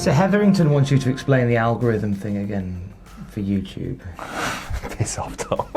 So Hetherington wants you to explain the algorithm thing again for YouTube. Piss off, Tom.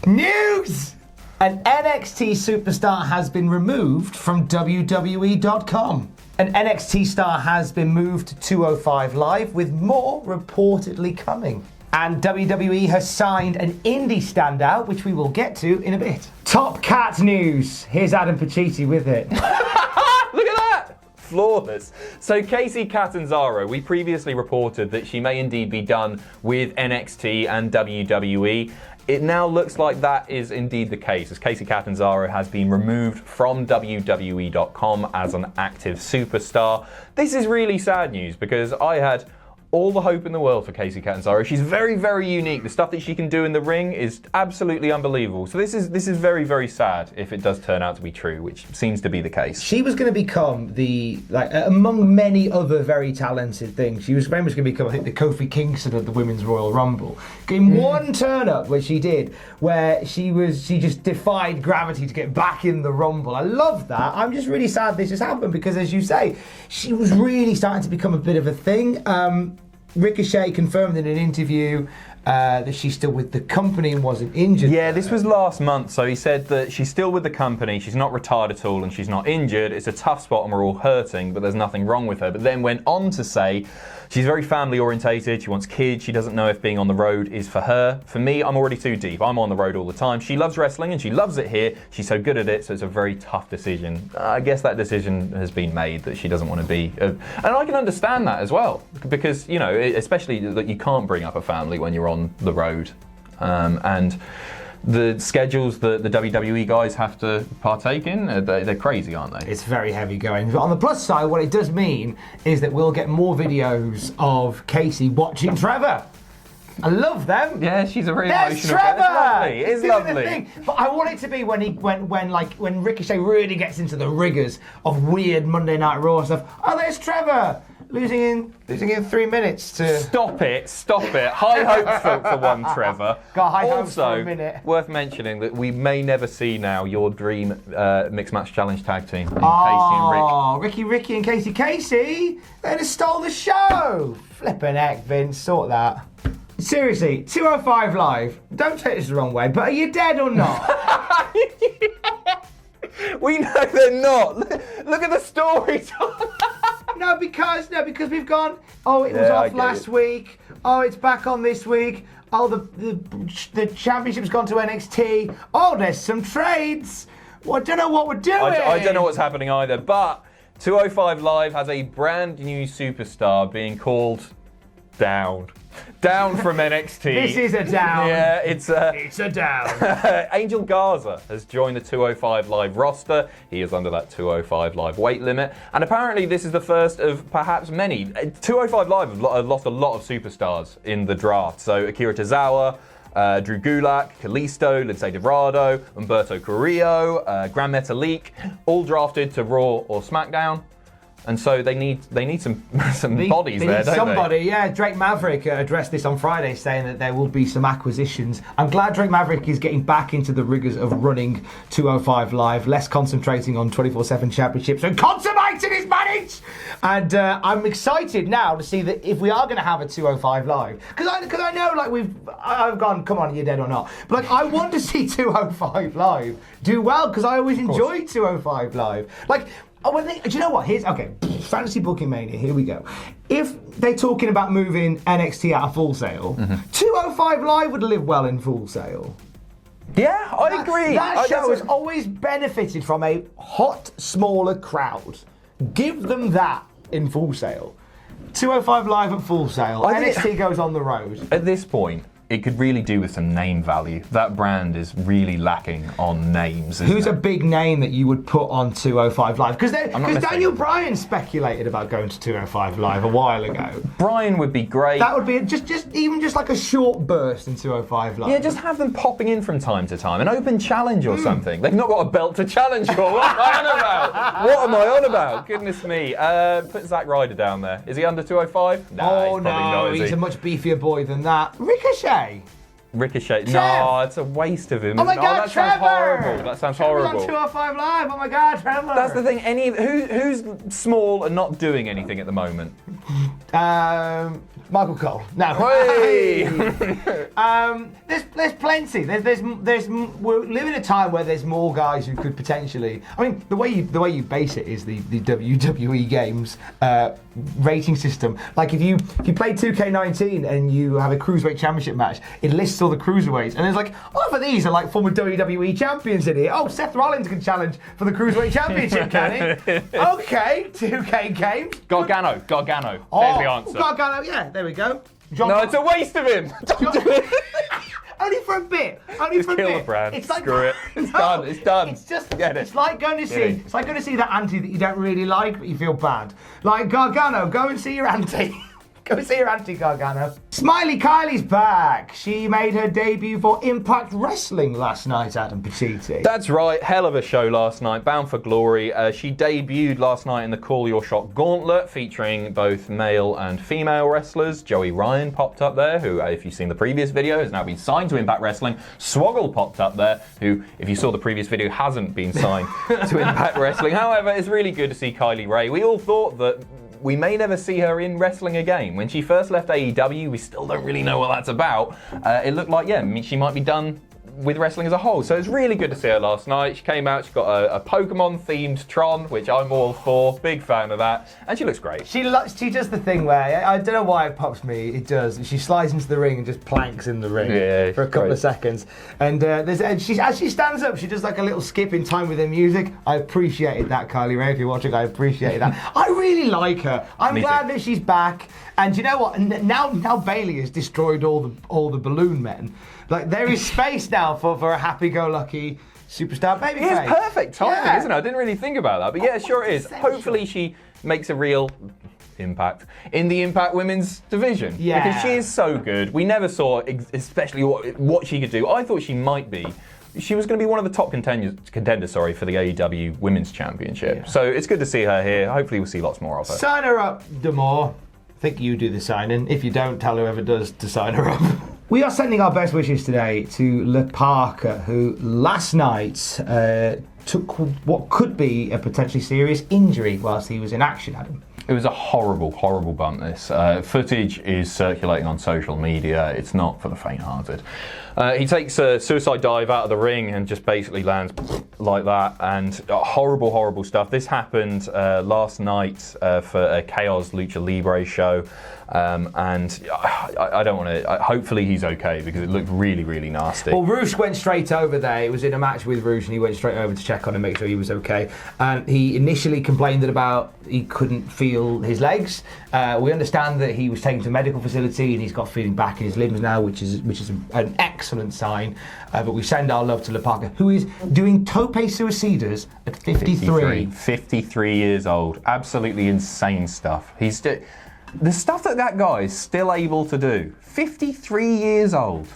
News! An NXT Superstar has been removed from WWE.com. An NXT star has been moved to 205 Live, with more reportedly coming. And WWE has signed an indie standout, which we will get to in a bit. Top Cat news. Here's Adam Pacitti with it. Look at that! Flawless. So Kacy Catanzaro, we previously reported that she may indeed be done with NXT and WWE. It now looks like that is indeed the case, as Kacy Catanzaro has been removed from WWE.com as an active superstar. This is really sad news because I had all the hope in the world for Kacy Catanzaro. She's very, very unique. The stuff that she can do in the ring is absolutely unbelievable. So this is very, very sad if it does turn out to be true, which seems to be the case. She was going to become among many other very talented things, she was very much going to become, I think, the Kofi Kingston of the Women's Royal Rumble. In one turn up, which she did, where she just defied gravity to get back in the Rumble. I love that. I'm just really sad this has happened because, as you say, she was really starting to become a bit of a thing. Ricochet confirmed in an interview that she's still with the company and wasn't injured. Yeah, this was last month, so he said that she's still with the company, she's not retired at all, and she's not injured. It's a tough spot and we're all hurting, but there's nothing wrong with her. But then went on to say she's very family orientated, she wants kids, she doesn't know if being on the road is for her. For me, I'm already too deep. I'm on the road all the time. She loves wrestling and she loves it here. She's so good at it, so it's a very tough decision. I guess that decision has been made that she doesn't want to be. And I can understand that as well, because, you know, especially that you can't bring up a family when you're on the road. And the schedules that the WWE guys have to partake in, they're crazy, aren't they? It's very heavy going. But on the plus side, what it does mean is that we'll get more videos of Kacy watching Trevor. I love them. Yeah, she's a very There's emotional Trevor! It is lovely. Thing. But I want it to be when Ricochet really gets into the rigors of weird Monday Night Raw stuff. Oh, there's Trevor! Losing in 3 minutes to... Stop it. High hopes for one, Trevor. Got high hopes for a minute. Also, worth mentioning that we may never see now your dream Mixed Match Challenge tag team. Kacy and Rick. Ricky and Kacy. They just stole the show. Flippin' heck, Vince. Sort that. Seriously, 205 Live. Don't take this the wrong way, but are you dead or not? We know they're not. Look at the story. No, because we've gone, oh, it was off last week. Oh, it's back on this week. Oh, the championship's gone to NXT. Oh, there's some trades. Well, I don't know what we're doing. I don't know what's happening either, but 205 Live has a brand new superstar being called Down from NXT. This is a down. Yeah, it's a down. Angel Garza has joined the 205 Live roster. He is under that 205 Live weight limit. And apparently this is the first of perhaps many. 205 Live have lost a lot of superstars in the draft. So Akira Tozawa, Drew Gulak, Kalisto, Lindsay Dorado, Humberto Carrillo, Gran Metalik, all drafted to Raw or SmackDown. And so they need some bodies there, don't somebody, they? Yeah. Drake Maverick addressed this on Friday, saying that there will be some acquisitions. I'm glad Drake Maverick is getting back into the rigors of running 205 Live, less concentrating on 24/7 championships and consummating his marriage. And I'm excited now to see that if we are going to have a 205 Live, because I know, like, I've gone, come on, you're dead or not. But like, I want to see 205 Live do well, because I always enjoyed 205 Live. Like, do you know what? Fantasy Booking Mania, here we go. If they're talking about moving NXT out of Full Sail, 205 Live would live well in Full Sail. Yeah, I agree. That show has always benefited from a hot, smaller crowd. Give them that in Full Sail. 205 Live at Full Sail. NXT goes on the road. At this point, it could really do with some name value. That brand is really lacking on names. Who's a big name that you would put on 205 Live? Because Daniel Bryan speculated about going to 205 Live a while ago. Bryan would be great. That would be just like a short burst in 205 Live. Yeah, just have them popping in from time to time. An open challenge or something. They've not got a belt to challenge for. What am I on about? What am I on about? Goodness me. Put Zack Ryder down there. Is he under 205? Nah, he's a much beefier boy than that. Ricochet. Ricochet. Trev! No, it's a waste of him. Oh my God, that Trevor! sounds horrible. That sounds Trevor's horrible. on 205 Live. Oh my God, Trevor! That's the thing. Who's small and not doing anything at the moment? Michael Cole. No. Hey! There's plenty. We're living in a time where there's more guys who could potentially. I mean, the way you base it is the WWE games rating system. Like if you play 2K19 and you have a cruiserweight championship match, it lists all the cruiserweights, and there's like, oh, for these are like former WWE champions in here. Oh, Seth Rollins can challenge for the cruiserweight championship, can he? Okay, 2K games. Gargano. Oh, There's the answer. Gargano, yeah, there we go. No, it's a waste of him. Don't do it. Only for a bit. Just kill the brand. It's like, Screw it. It's done. It's done. It's just. Get it. It's like going to see. Get it. It's like going to see that auntie that you don't really like, but you feel bad. Like Gargano, go and see your auntie. Go and see your auntie, Gargano. Smiley Kylie's back. She made her debut for Impact Wrestling last night, Adam Pacitti. That's right, hell of a show last night, bound for glory. She debuted last night in the Call Your Shot Gauntlet, featuring both male and female wrestlers. Joey Ryan popped up there, who, if you've seen the previous video, has now been signed to Impact Wrestling. Swoggle popped up there, who, if you saw the previous video, hasn't been signed to Impact Wrestling. However, it's really good to see Kylie Ray. We all thought that we may never see her in wrestling again. When she first left AEW, we still don't really know what that's about. It looked like, she might be done with wrestling as a whole. So it's really good to see her last night. She came out, she got a Pokemon-themed Tron, which I'm all for. Big fan of that. And she looks great. She does the thing where, I don't know why it pops me, it does. She slides into the ring and just planks in the ring for a couple of seconds. And as she stands up, she does like a little skip in time with her music. I appreciated that, Kylie Ray. If you're watching, I appreciated that. I really like her. I'm glad that she's back. And you know what? Now Bailey has destroyed all the balloon men. Like, there is space now for a happy-go-lucky superstar babyface. It's perfect timing, isn't it? I didn't really think about that. But yeah, sure it is. Essential. Hopefully she makes a real impact in the Impact Women's division. Yeah. Because she is so good. We never saw especially what she could do. I thought she might be. She was going to be one of the top contenders for the AEW Women's Championship. Yeah. So it's good to see her here. Hopefully we'll see lots more of her. Sign her up, Damore. I think you do the signing. If you don't, tell whoever does to sign her up. We are sending our best wishes today to Parka, who last night took what could be a potentially serious injury whilst he was in action, Adam. It was a horrible, horrible bump, this. Footage is circulating on social media. It's not for the faint-hearted. He takes a suicide dive out of the ring and just basically lands like that. And horrible, horrible stuff. This happened last night for a Chaos Lucha Libre show. And I don't want to... hopefully he's okay, because it looked really, really nasty. Well, Roosh went straight over there. He was in a match with Roosh, and he went straight over to check on him, make sure he was okay. And he initially complained about he couldn't feel his legs. We understand that he was taken to a medical facility and he's got feeling back in his limbs now, which is an excellent sign. But we send our love to Parka, who is doing tope suicidas at 53. 53 years old. Absolutely insane stuff. The stuff that guy is still able to do. 53 years old.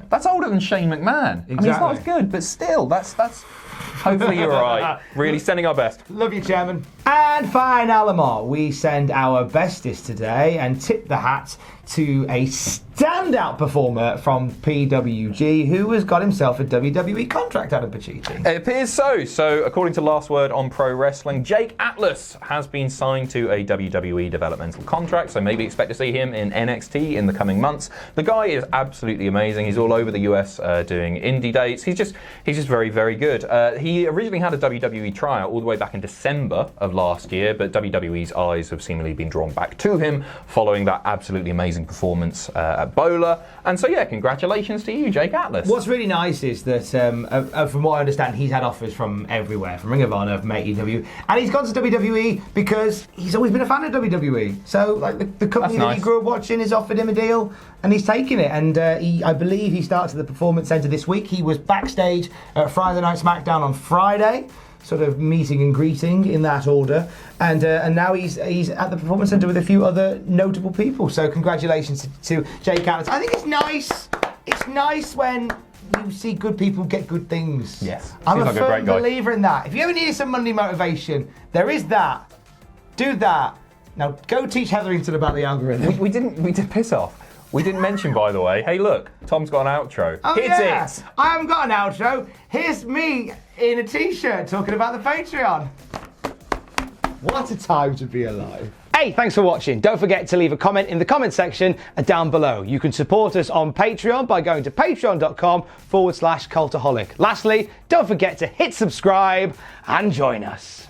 That's older than Shane McMahon. Exactly. I mean, he's not as good, but still, that's hopefully you're all right. Really sending our best. Love you, Chairman. And fine, Alamo, we send our bestest today and tip the hat to a standout performer from PWG who has got himself a WWE contract, Adam Pacitti. It appears so. So, according to Last Word on Pro Wrestling, Jake Atlas has been signed to a WWE developmental contract, so maybe expect to see him in NXT in the coming months. The guy is absolutely amazing. He's all over the US doing indie dates. He's just very, very good. He originally had a WWE tryout all the way back in December of last year, but WWE's eyes have seemingly been drawn back to him following that absolutely amazing performance at Bola. And so, yeah, congratulations to you, Jake Atlas. What's really nice is that, from what I understand, he's had offers from everywhere, from Ring of Honor, from AEW, and he's gone to WWE because he's always been a fan of WWE. So, like, the company that he grew up watching has offered him a deal, and he's taken it. And I believe he starts at the Performance Center this week. He was backstage at Friday Night SmackDown on Friday, sort of meeting and greeting in that order, and now he's at the Performance Center with a few other notable people. So congratulations to Jake Atlas. I think it's nice. It's nice when you see good people get good things. Yes, I'm like a firm believer in that. If you ever needed some Monday motivation, there is that. Do that. Now go teach Hetherington about the algorithm. We did piss off. We didn't mention, by the way, hey look, Tom's got an outro. Oh, Hit yeah. it! I haven't got an outro. Here's me in a t-shirt talking about the Patreon. What a time to be alive. Hey, thanks for watching. Don't forget to leave a comment in the comment section down below. You can support us on Patreon by going to patreon.com/Cultaholic. Lastly, don't forget to hit subscribe and join us.